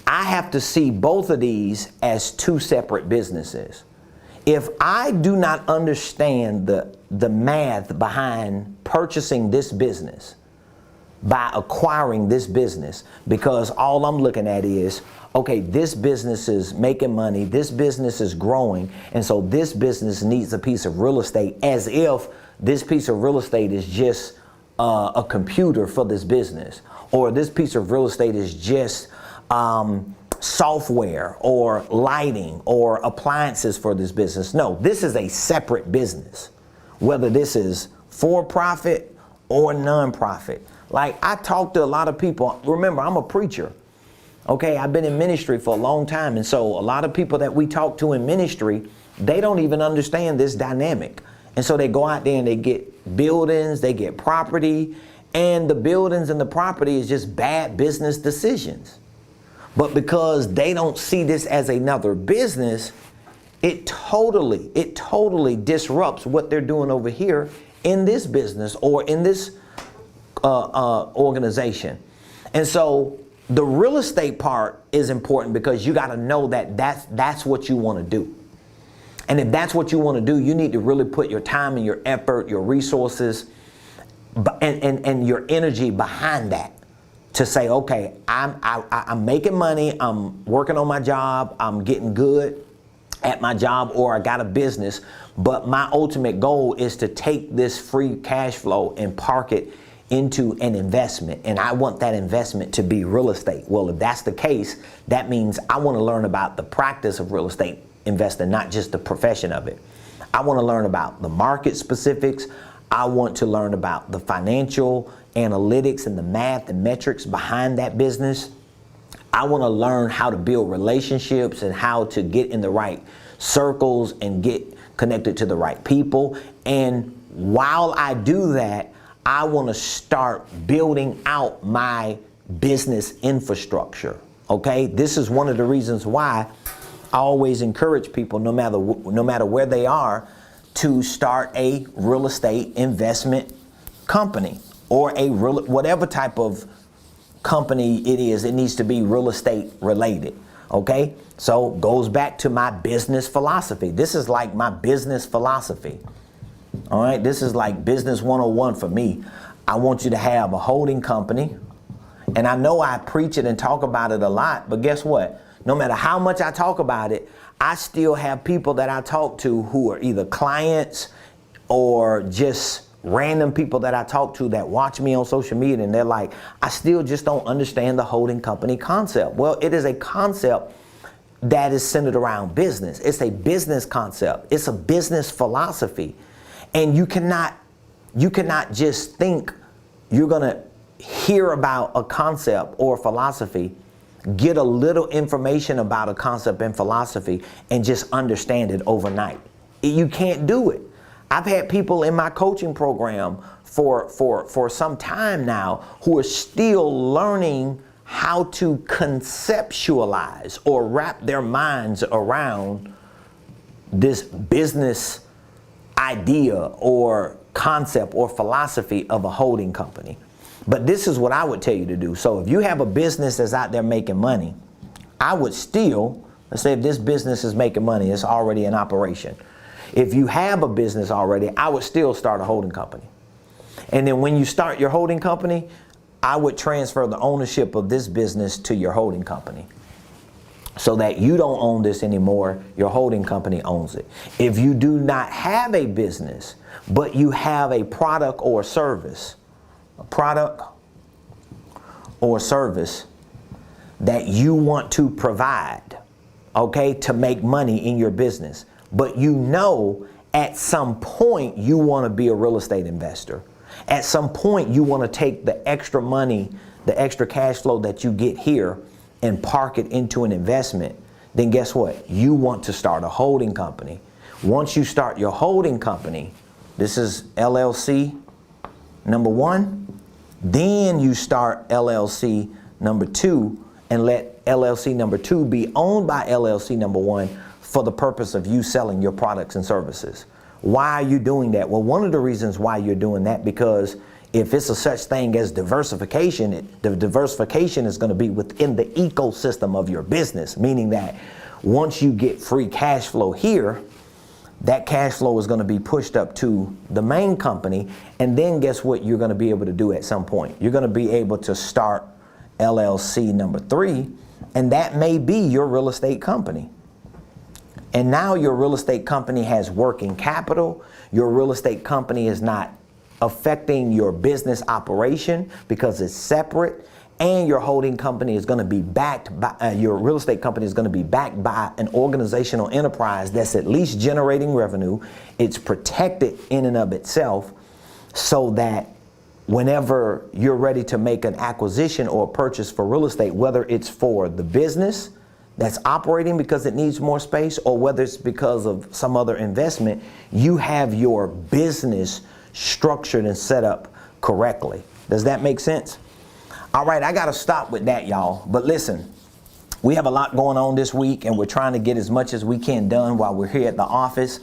I have to see both of these as two separate businesses. If I do not understand the math behind purchasing this business, by acquiring this business, because all I'm looking at is, okay, this business is making money, this business is growing, and so this business needs a piece of real estate, as if this piece of real estate is just a computer for this business, or this piece of real estate is just software or lighting or appliances for this business. No, this is a separate business, whether this is for profit or nonprofit. Like, I talk to a lot of people. Remember, I'm a preacher. Okay, I've been in ministry for a long time, and so a lot of people that we talk to in ministry, they don't even understand this dynamic. And so they go out there and they get buildings, they get property, and the buildings and the property is just bad business decisions. But because they don't see this as another business, it totally disrupts what they're doing over here in this business or in this organization. And so the real estate part is important because you got to know that that's what you want to do. And if that's what you want to do, you need to really put your time and your effort, your resources, and your energy behind that to say, okay, I'm making money, I'm working on my job, I'm getting good at my job, or I got a business, but my ultimate goal is to take this free cash flow and park it into an investment, and I want that investment to be real estate. Well, if that's the case, that means I want to learn about the practice of real estate investing, not just the profession of it. I want to learn about the market specifics. I want to learn about the financial analytics and the math and metrics behind that business. I want to learn how to build relationships and how to get in the right circles and get connected to the right people. And while I do that, I want to start building out my business infrastructure. Okay, this is one of the reasons why I always encourage people, no matter where they are, to start a real estate investment company or whatever type of company it is. It needs to be real estate related. Okay, so goes back to my business philosophy. This is like my business philosophy. All right, this is like business 101 for me. I want you to have a holding company. And I know I preach it and talk about it a lot, but guess what? No matter how much I talk about it, I still have people that I talk to who are either clients or just random people that I talk to that watch me on social media, and they're like, I still just don't understand the holding company concept. Well, it is a concept that is centered around business. It's a business concept. It's a business philosophy. And you cannot just think you're going to hear about a concept or philosophy, get a little information about a concept and philosophy, and just understand it overnight. You can't do it. I've had people in my coaching program for some time now who are still learning how to conceptualize or wrap their minds around this business idea or concept or philosophy of a holding company. But this is what I would tell you to do. So if you have a business that's out there making money, I would still, let's say if this business is making money, it's already in operation. If you have a business already, I would still start a holding company. And then when you start your holding company, I would transfer the ownership of this business to your holding company, so that you don't own this anymore, your holding company owns it. If you do not have a business, but you have a product or service, that you want to provide, okay, to make money in your business, but you know at some point you want to be a real estate investor. At some point you want to take the extra money, the extra cash flow that you get here and park it into an investment, then guess what? You want to start a holding company. Once you start your holding company, this is LLC number 1, then you start LLC number 2 and let LLC number 2 be owned by LLC number 1 for the purpose of you selling your products and services. Why are you doing that? Well, one of the reasons why you're doing that, because if it's a such thing as diversification, the diversification is going to be within the ecosystem of your business, meaning that once you get free cash flow here, that cash flow is going to be pushed up to the main company. And then guess what you're going to be able to do at some point? You're going to be able to start LLC number 3, and that may be your real estate company. And now your real estate company has working capital. Your real estate company is not affecting your business operation because it's separate, and your holding company is going to be backed by your real estate company is going to be backed by an organizational enterprise that's at least generating revenue. It's protected in and of itself, so that whenever you're ready to make an acquisition or a purchase for real estate, whether it's for the business that's operating because it needs more space, or whether it's because of some other investment, you have your business structured and set up correctly. Does that make sense? All right, I got to stop with that, y'all. But listen, we have a lot going on this week, and we're trying to get as much as we can done while we're here at the office.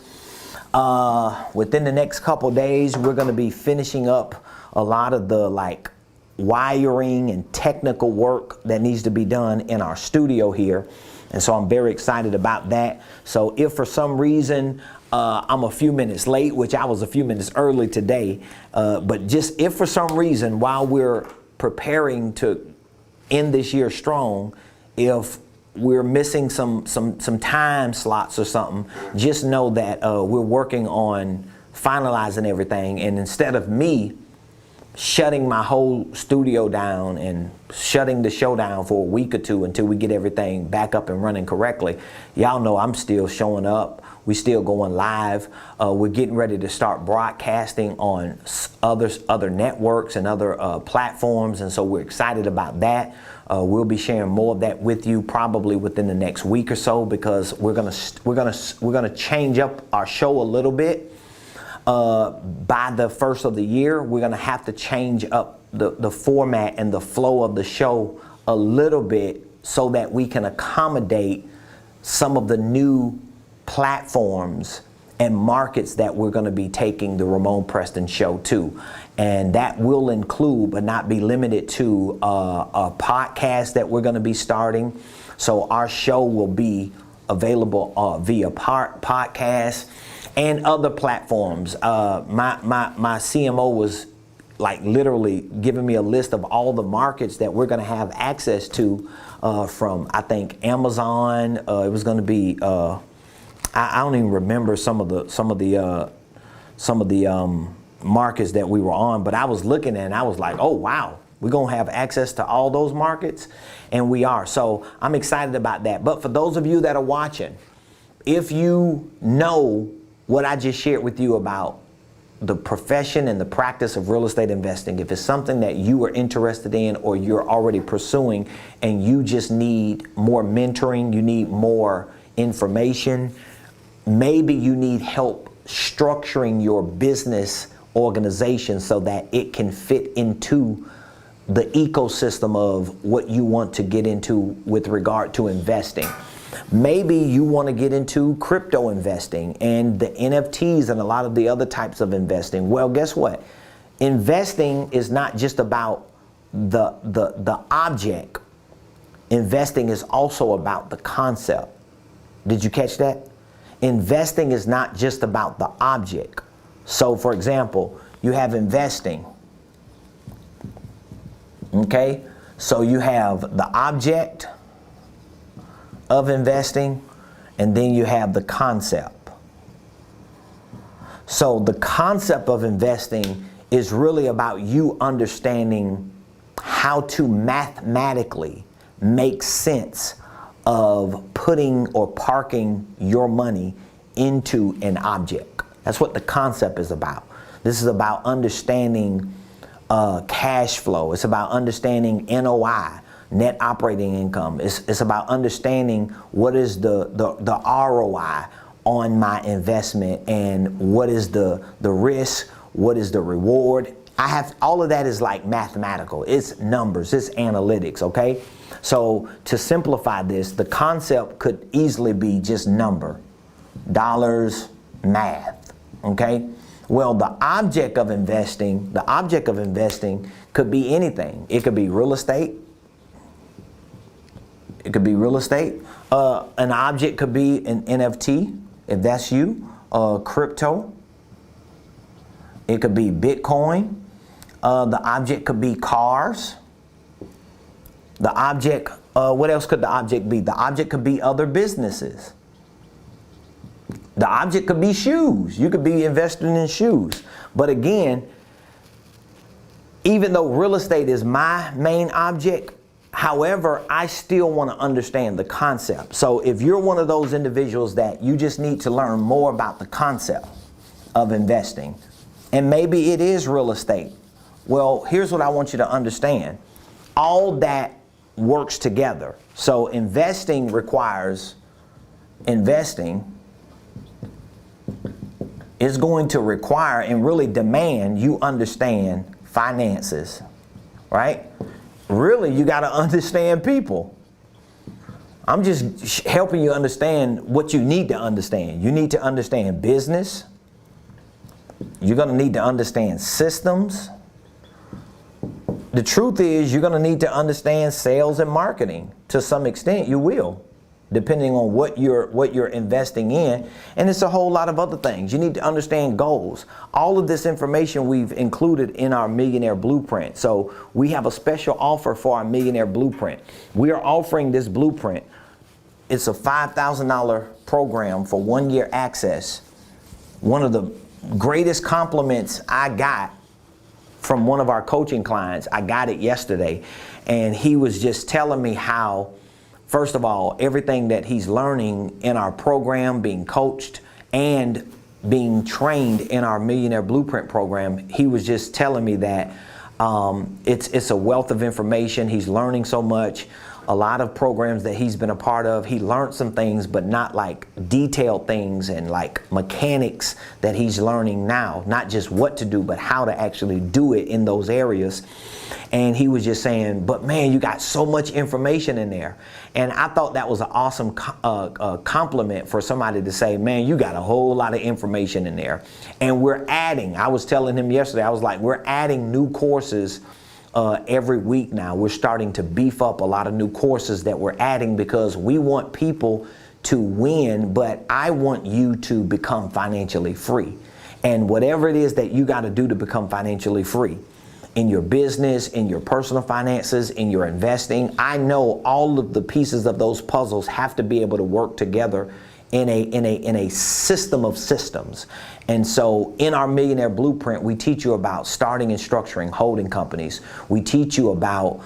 Within the next couple days, we're going to be finishing up a lot of the wiring and technical work that needs to be done in our studio here. And so I'm very excited about that. So if for some reason I'm a few minutes late, which I was a few minutes early today, but just if for some reason while we're preparing to end this year strong, if we're missing some time slots or something, just know that we're working on finalizing everything. And instead of me shutting my whole studio down and shutting the show down for a week or two until we get everything back up and running correctly, y'all know I'm still showing up. We still going live. We're getting ready to start broadcasting on other networks and other platforms, and so we're excited about that. We'll be sharing more of that with you probably within the next week or so, because we're gonna change up our show a little bit. By the first of the year, we're going to have to change up the format and the flow of the show a little bit so that we can accommodate some of the new platforms and markets that we're going to be taking the Ramon Preston Show to. And that will include, but not be limited to, a podcast that we're going to be starting. So our show will be available via podcast and other platforms. My CMO was literally giving me a list of all the markets that we're going to have access to, from I think Amazon. It was going to be I don't even remember some of the markets that we were on, but I was looking and I was like, oh wow, we're going to have access to all those markets, and we are. So I'm excited about that. But for those of you that are watching, if you know what I just shared with you about the profession and the practice of real estate investing, if it's something that you are interested in or you're already pursuing and you just need more mentoring, you need more information, maybe you need help structuring your business organization so that it can fit into the ecosystem of what you want to get into with regard to investing. Maybe you want to get into crypto investing and the NFTs and a lot of the other types of investing. Well, guess what? Investing is not just about the object. Investing is also about the concept. Did you catch that? Investing is not just about the object. So, for example, you have investing. Okay? So you have the object of investing, and then you have the concept. So the concept of investing is really about you understanding how to mathematically make sense of putting or parking your money into an object. That's what the concept is about. This is about understanding cash flow. It's about understanding NOI, net operating income. It's about understanding what is the ROI on my investment, and what is the risk, what is the reward. I have all of that is like mathematical. It's numbers, it's analytics, okay? So to simplify this, the concept could easily be just number, dollars, math, okay? Well, the object of investing could be anything. It could be real estate. It could be real estate. An object could be an NFT, if that's you. Crypto. It could be Bitcoin. The object could be cars. The object, what else could the object be? The object could be other businesses. The object could be shoes. You could be investing in shoes. But again, even though real estate is my main object, however, I still want to understand the concept. So if you're one of those individuals that you just need to learn more about the concept of investing, and maybe it is real estate, Well, here's what I want you to understand. All that works together. So investing is going to require and really demand you understand finances, right? Really, you got to understand people. I'm just helping you understand what you need to understand. You need to understand business. You're going to need to understand systems. The truth is, you're going to need to understand sales and marketing. To some extent, you will, depending on what you're investing in. And it's a whole lot of other things. You need to understand goals. All of this information we've included in our Millionaire Blueprint. So we have a special offer for our Millionaire Blueprint. We are offering this blueprint. It's a $5,000 program for 1 year access. One of the greatest compliments I got from one of our coaching clients, I got it yesterday, and he was just telling me how, first of all, everything that he's learning in our program, being coached and being trained in our Millionaire Blueprint program, he was just telling me that it's a wealth of information. He's learning so much. A lot of programs that he's been a part of, he learned some things, but not like detailed things and like mechanics that he's learning now. Not just what to do, but how to actually do it in those areas. And he was just saying, but man, you got so much information in there. And I thought that was an awesome compliment for somebody to say, man, you got a whole lot of information in there. And we're adding, I was telling him yesterday, I was like, we're adding new courses every week now. We're starting to beef up a lot of new courses that we're adding because we want people to win, but I want you to become financially free. And whatever it is that you got to do to become financially free in your business, in your personal finances, in your investing, I know all of the pieces of those puzzles have to be able to work together in a system of systems. And so in our Millionaire Blueprint, we teach you about starting and structuring holding companies. We teach you about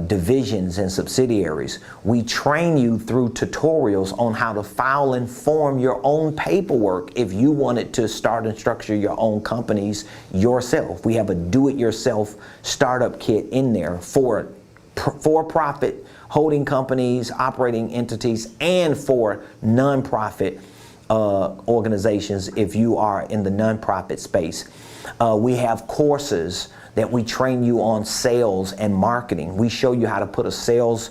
divisions and subsidiaries. We train you through tutorials on how to file and form your own paperwork if you wanted to start and structure your own companies yourself. We have a do-it-yourself startup kit in there for for-profit holding companies, operating entities, and for nonprofit organizations if you are in the nonprofit space. We have courses that we train you on sales and marketing. We show you how to put a sales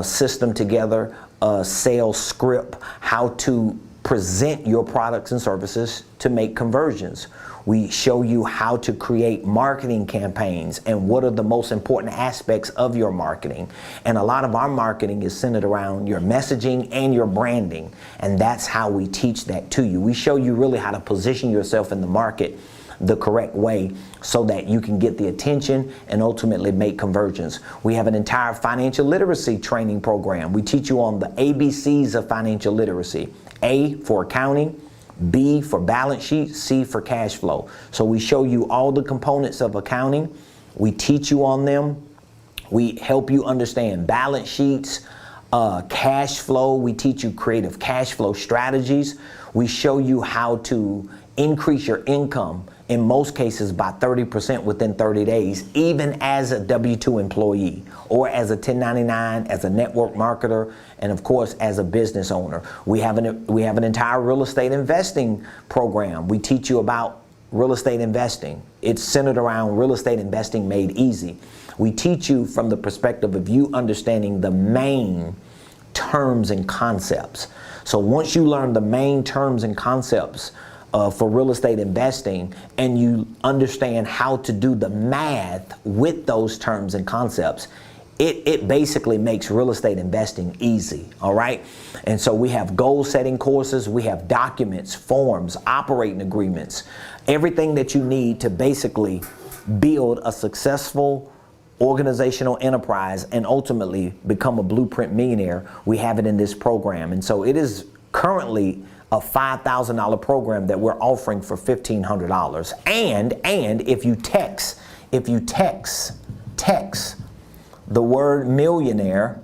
system together, a sales script, how to present your products and services to make conversions. We show you how to create marketing campaigns and what are the most important aspects of your marketing. And a lot of our marketing is centered around your messaging and your branding. And that's how we teach that to you. We show you really how to position yourself in the market the correct way so that you can get the attention and ultimately make conversions. We have an entire financial literacy training program. We teach you on the ABCs of financial literacy. A for accounting, B for balance sheet, C for cash flow. So we show you all the components of accounting. We teach you on them. We help you understand balance sheets, cash flow. We teach you creative cash flow strategies. We show you how to increase your income in most cases by 30% within 30 days, even as a W-2 employee or as a 1099, as a network marketer, and of course as a business owner. We have an entire real estate investing program. We teach you about real estate investing. It's centered around real estate investing made easy. We teach you from the perspective of you understanding the main terms and concepts. So once you learn the main terms and concepts for real estate investing, and you understand how to do the math with those terms and concepts, it basically makes real estate investing easy, all right? And so we have goal setting courses, we have documents, forms, operating agreements, everything that you need to basically build a successful organizational enterprise and ultimately become a blueprint millionaire. We have it in this program. And so it is currently a $5,000 program that we're offering for $1,500. And if you text the word millionaire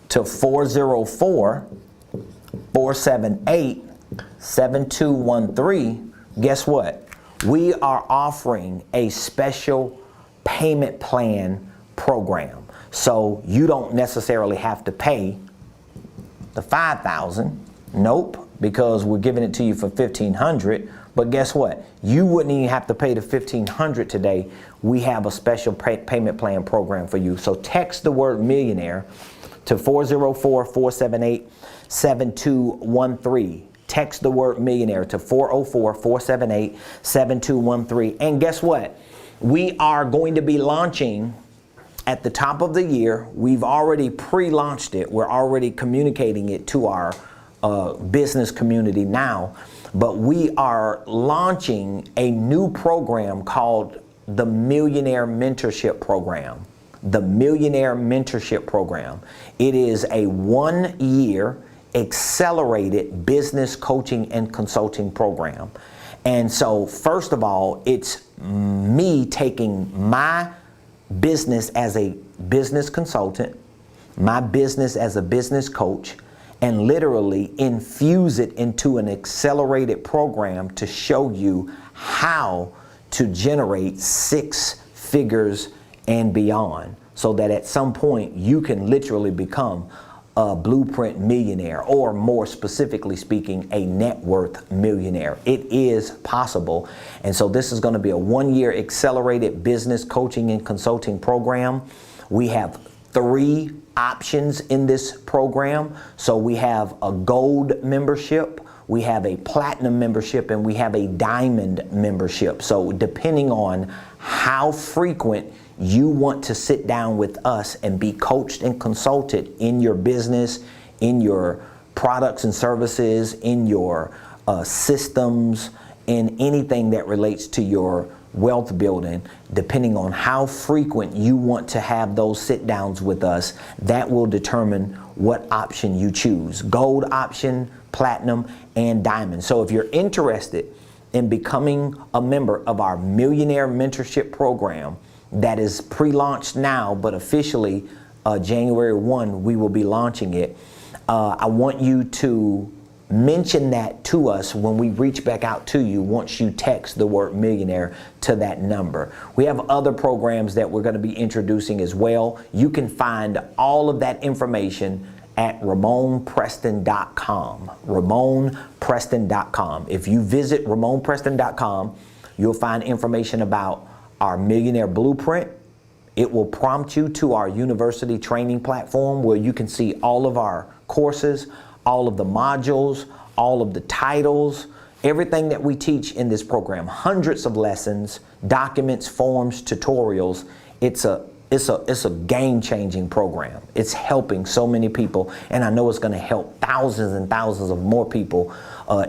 to 404-478-7213, guess what? we are offering a special payment plan program. So you don't necessarily have to pay the $5,000. Nope, because we're giving it to you for $1,500. But guess what? You wouldn't even have to pay the $1,500 today. We have a special payment plan program for you. So text the word millionaire to 404-478-7213. Text the word millionaire to 404-478-7213. And guess what? We are going to be launching at the top of the year. We've already pre-launched it. We're already communicating it to our business community now. But we are launching a new program called the Millionaire Mentorship Program. The Millionaire Mentorship Program. It is a 1-year accelerated business coaching and consulting program. And so first of all, it's me taking my business as a business consultant, my business as a business coach, and literally infuse it into an accelerated program to show you how to generate 6 figures and beyond, so that at some point you can literally become a blueprint millionaire, or more specifically speaking, a net worth millionaire. It is possible. And so this is going to be a 1-year accelerated business coaching and consulting program. We have 3 options in this program. So we have a gold membership, we have a platinum membership, and we have a diamond membership. So depending on how frequent you want to sit down with us and be coached and consulted in your business, in your products and services, in your systems, in anything that relates to your wealth building, depending on how frequent you want to have those sit downs with us, that will determine what option you choose. Gold option, platinum, and diamond. So if you're interested in becoming a member of our Millionaire Mentorship Program that is pre-launched now, but officially January 1, we will be launching it. I want you to mention that to us when we reach back out to you once you text the word millionaire to that number. We have other programs that we're going to be introducing as well. You can find all of that information at RamonPreston.com. RamonPreston.com. If you visit RamonPreston.com, you'll find information about our Millionaire Blueprint. It will prompt you to our university training platform where you can see all of our courses, all of the modules, all of the titles, everything that we teach in this program. Hundreds of lessons, documents, forms, tutorials. It's a game-changing program. It's helping so many people, and I know it's going to help thousands and thousands of more people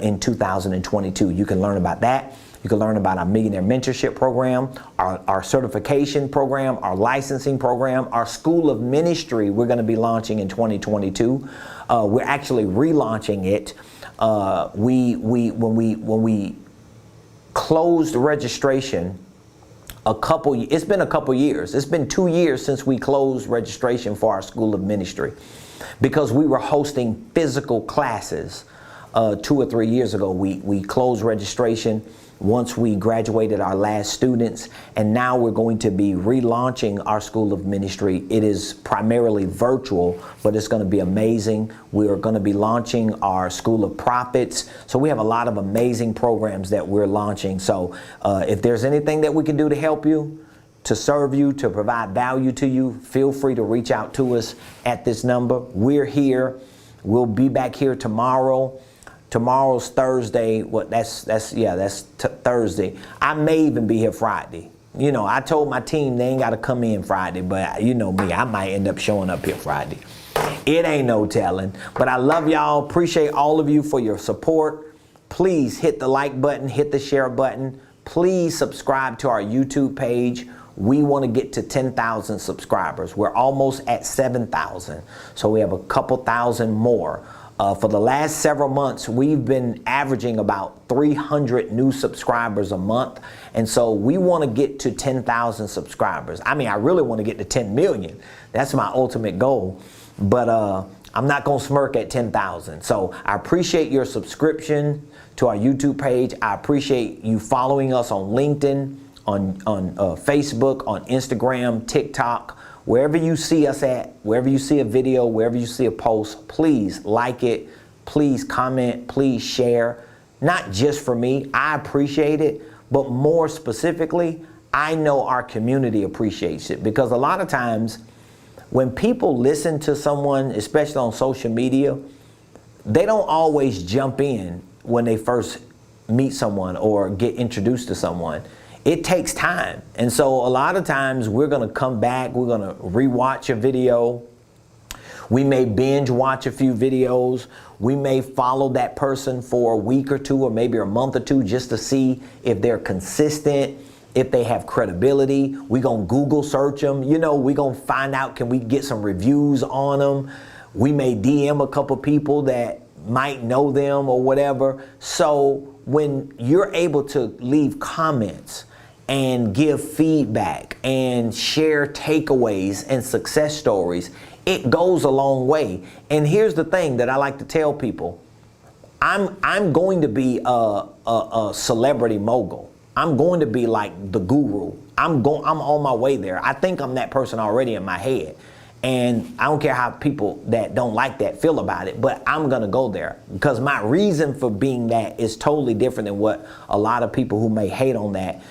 in 2022. You can learn about that. You can learn about our Millionaire Mentorship Program, our certification program, our licensing program, our School of Ministry we're going to be launching in 2022. We're actually relaunching it. When we closed registration, it's been a couple years. It's been 2 years since we closed registration for our School of Ministry, because we were hosting physical classes 2 or 3 years ago. We closed registration once we graduated our last students, and now we're going to be relaunching our School of Ministry. It is primarily virtual, but it's going to be amazing. We are going to be launching our School of Prophets. So we have a lot of amazing programs that we're launching. So if there's anything that we can do to help you, to serve you, to provide value to you, feel free to reach out to us at this number. We're here. We'll be back here tomorrow. Tomorrow's Thursday. That's Thursday. I may even be here Friday. You know, I told my team they ain't got to come in Friday, but you know me, I might end up showing up here Friday. It ain't no telling. But I love y'all. Appreciate all of you for your support. Please hit the like button, hit the share button. Please subscribe to our YouTube page. We want to get to 10,000 subscribers. We're almost at 7,000. So we have a couple thousand more. For the last several months, we've been averaging about 300 new subscribers a month. And so we want to get to 10,000 subscribers. I mean, I really want to get to 10 million. That's my ultimate goal. But I'm not going to smirk at 10,000. So I appreciate your subscription to our YouTube page. I appreciate you following us on LinkedIn, on Facebook, on Instagram, TikTok, wherever you see us at, wherever you see a video, wherever you see a post, please like it, please comment, please share. Not just for me, I appreciate it, but more specifically, I know our community appreciates it, because a lot of times when people listen to someone, especially on social media, they don't always jump in when they first meet someone or get introduced to someone. It takes time. And so a lot of times we're going to come back, we're going to rewatch a video. We may binge watch a few videos. We may follow that person for a week or two, or maybe a month or two, just to see if they're consistent, if they have credibility. We're going to Google search them. You know, we're going to find out, can we get some reviews on them? We may DM a couple people that might know them or whatever. So when you're able to leave comments and give feedback and share takeaways and success stories, it goes a long way. And here's the thing that I like to tell people. I'm going to be a celebrity mogul. I'm going to be like the guru. I'm on my way there. I think I'm that person already in my head. And I don't care how people that don't like that feel about it, but I'm going to go there, because my reason for being that is totally different than what a lot of people who may hate on that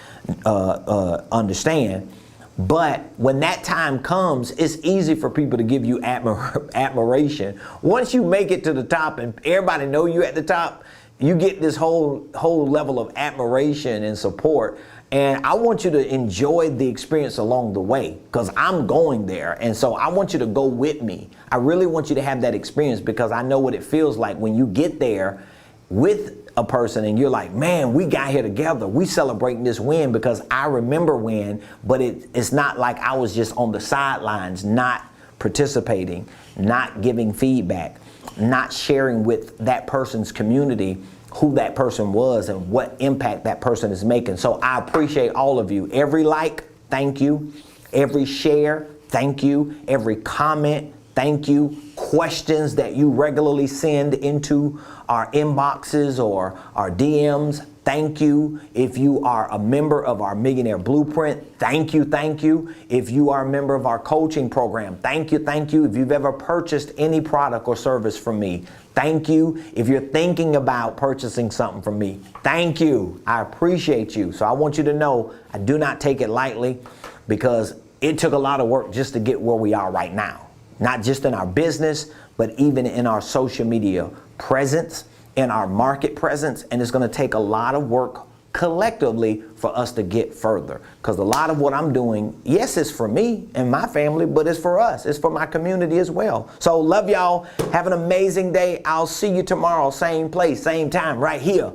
understand. But when that time comes, it's easy for people to give you admiration. Once you make it to the top and everybody know you at the top, you get this whole level of admiration and support. And I want you to enjoy the experience along the way, because I'm going there. And so I want you to go with me. I really want you to have that experience, because I know what it feels like when you get there with a person and you're like, man, we got here together. We celebrating this win, because I remember when, but it's not like I was just on the sidelines, not participating, not giving feedback, not sharing with that person's community who that person was and what impact that person is making. So I appreciate all of you. Every like, thank you. Every share, thank you. Every comment, thank you. Questions that you regularly send into our inboxes or our DMs, thank you. If you are a member of our Millionaire Blueprint, thank you, thank you. If you are a member of our coaching program, thank you, thank you. If you've ever purchased any product or service from me, thank you. If you're thinking about purchasing something from me, thank you. I appreciate you. So I want you to know I do not take it lightly, because it took a lot of work just to get where we are right now. Not just in our business, but even in our social media presence, in our market presence. And it's going to take a lot of work collectively for us to get further. Because a lot of what I'm doing, yes, it's for me and my family, but it's for us. It's for my community as well. So love y'all. Have an amazing day. I'll see you tomorrow, same place, same time, right here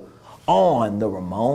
on the Ramon